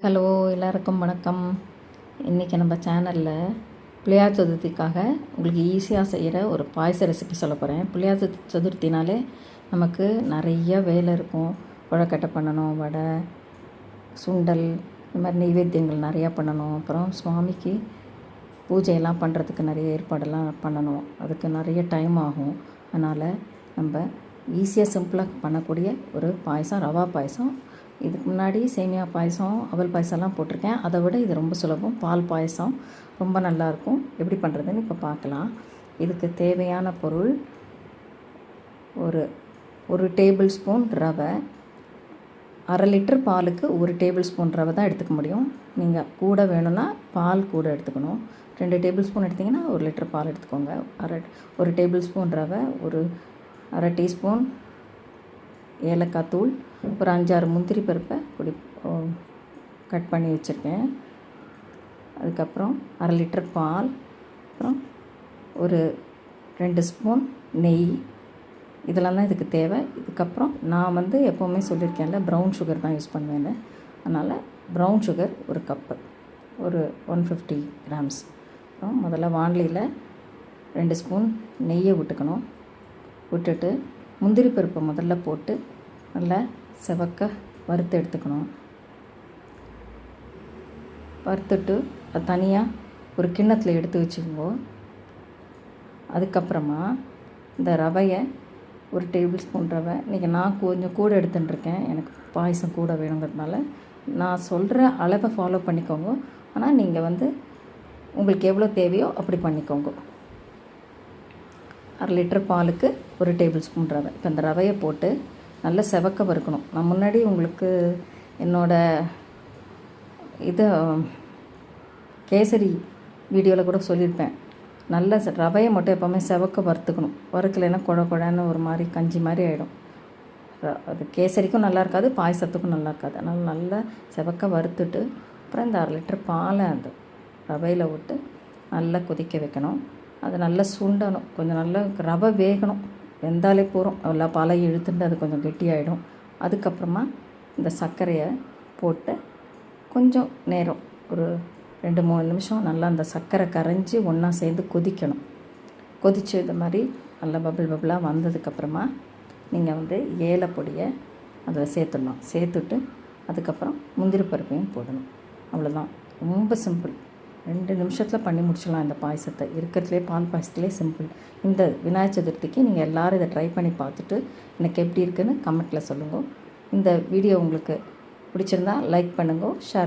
Hello எல்லாருக்கும் வணக்கம். இன்றைக்கி நம்ம சேனலில் பிள்ளையார் சதுர்த்திக்காக உங்களுக்கு ஈஸியாக செய்கிற ஒரு பாயச ரெசிபி சொல்ல போகிறேன். பிள்ளையார் சதுர்த்தினாலே நமக்கு நிறைய வேலை இருக்கும். கொழுக்கட்டை பண்ணணும், வடை, சுண்டல், இந்த மாதிரி நெய்வேத்தியங்கள் நிறையா பண்ணணும். அப்புறம் சுவாமிக்கு பூஜையெல்லாம் பண்ணுறதுக்கு நிறைய ஏற்பாடெல்லாம் பண்ணணும். அதுக்கு நிறைய டைம் ஆகும். அதனால் நம்ம ஈஸியாக சிம்பிளாக பண்ணக்கூடிய ஒரு பாயசம், ரவா பாயசம். இதுக்கு முன்னாடி சேமியா பாயசம், அவல் பாயசம்லாம் போட்டிருக்கேன். அதை விட இது ரொம்ப சுலபம். பால் பாயசம் ரொம்ப நல்லாயிருக்கும். எப்படி பண்ணுறதுன்னு இப்போ பார்க்கலாம். இதுக்கு தேவையான பொருள் ஒரு டேபிள் ஸ்பூன் ரவை. 1/2 லிட்டர் பாலுக்கு 1 டேபிள் ஸ்பூன் ரவை தான் எடுத்துக்க முடியும். நீங்கள் கூட வேணும்னா பால் கூட எடுத்துக்கணும். 2 டேபிள் ஸ்பூன் எடுத்திங்கன்னா 1 லிட்டர் பால் எடுத்துக்கோங்க. 1 டேபிள் ஸ்பூன் ரவை, ஒரு 1/2 டீஸ்பூன் ஏலக்காய் தூள், ஒரு 5-6 முந்திரி பருப்பை கட் பண்ணி வச்சுருக்கேன். அதுக்கப்புறம் 1/2 லிட்டர் பால், அப்புறம் ஒரு 2 ஸ்பூன் நெய். இதெல்லாம் தான் இதுக்கு தேவை. இதுக்கப்புறம் நான் எப்போவுமே சொல்லியிருக்கேன்ல, ப்ரௌன் சுகர் தான் யூஸ் பண்ணுவேன்னு. அதனால் ப்ரௌன் சுகர் ஒரு கப்பு, ஒரு 150 கிராம்ஸ். அப்புறம் முதல்ல வாணலியில் 2 ஸ்பூன் நெய்யை விட்டுக்கணும். விட்டுட்டு முந்திரி பருப்பை முதல்ல போட்டு நல்லா செவக்க வறுத்து எடுத்துக்கணும். வறுத்துட்டு அது தனியாக ஒரு கிண்ணத்தில் எடுத்து வச்சுக்கோங்க. அதுக்கப்புறமா இந்த ரவையை, ஒரு டேபிள் ஸ்பூன் ரவை, இன்றைக்கி நான் கொஞ்சம் கூட எடுத்துட்டுருக்கேன். எனக்கு பாயசம் கூட வேணுங்கிறதுனால நான் சொல்கிற அளவை ஃபாலோ பண்ணிக்கோங்க. ஆனால் நீங்கள் உங்களுக்கு எவ்வளோ தேவையோ அப்படி பண்ணிக்கோங்க. 1/2 லிட்டர் பாலுக்கு 1 டேபிள் ஸ்பூன் ரவை. இப்போ இந்த ரவையை போட்டு நல்லா செவக்க வறுக்கணும். நான் முன்னாடி உங்களுக்கு என்னோடய கேசரி வீடியோவில் கூட சொல்லியிருப்பேன். நல்ல ரவையை மட்டும் எப்போவுமே செவக்க வறுத்துக்கணும். வறுக்கலைன்னா குழன்னு ஒரு மாதிரி கஞ்சி மாதிரி ஆகிடும். அது கேசரிக்கும் நல்லா இருக்காது, பாயசத்துக்கும் நல்லா இருக்காது. அதனால் நல்லா செவக்க வறுத்துட்டு அப்புறம் இந்த 1/2 லிட்டர் பாலை அந்த ரவையில் விட்டு நல்லா கொதிக்க வைக்கணும். அது நல்லா சுண்டணும். கொஞ்சம் நல்லா ரவை வேகணும். வெந்தாலே போகிறோம். நல்லா பாலை இழுத்துட்டு அது கொஞ்சம் கெட்டியாகிடும். அதுக்கப்புறமா இந்த சர்க்கரையை போட்டு கொஞ்சம் நேரம், ஒரு 2-3 நிமிஷம் நல்லா அந்த சர்க்கரை கரைஞ்சி ஒன்றா சேர்ந்து கொதிக்கணும். கொதித்து இது மாதிரி நல்லா பபிளாக வந்ததுக்கப்புறமா நீங்கள் ஏலை பொடியை அதில் சேர்த்துடணும். சேர்த்துட்டு அதுக்கப்புறம் முந்திரி பருப்பையும் போடணும். அவ்வளோதான். ரொம்ப சிம்பிள். 2 நிமிஷத்தில் பண்ணி முடிச்சிடலாம் இந்த பாயசத்தை. இருக்கிறதுலே பால் பாயசத்துலேயே சிம்பிள். இந்த விநாயகர் சதுர்த்திக்கு நீங்கள் எல்லோரும் இதை ட்ரை பண்ணி பார்த்துட்டு எனக்கு எப்படி இருக்குதுன்னு கமெண்ட்டில் சொல்லுங்கள். இந்த வீடியோ உங்களுக்கு பிடிச்சிருந்தா லைக் பண்ணுங்க, ஷேர்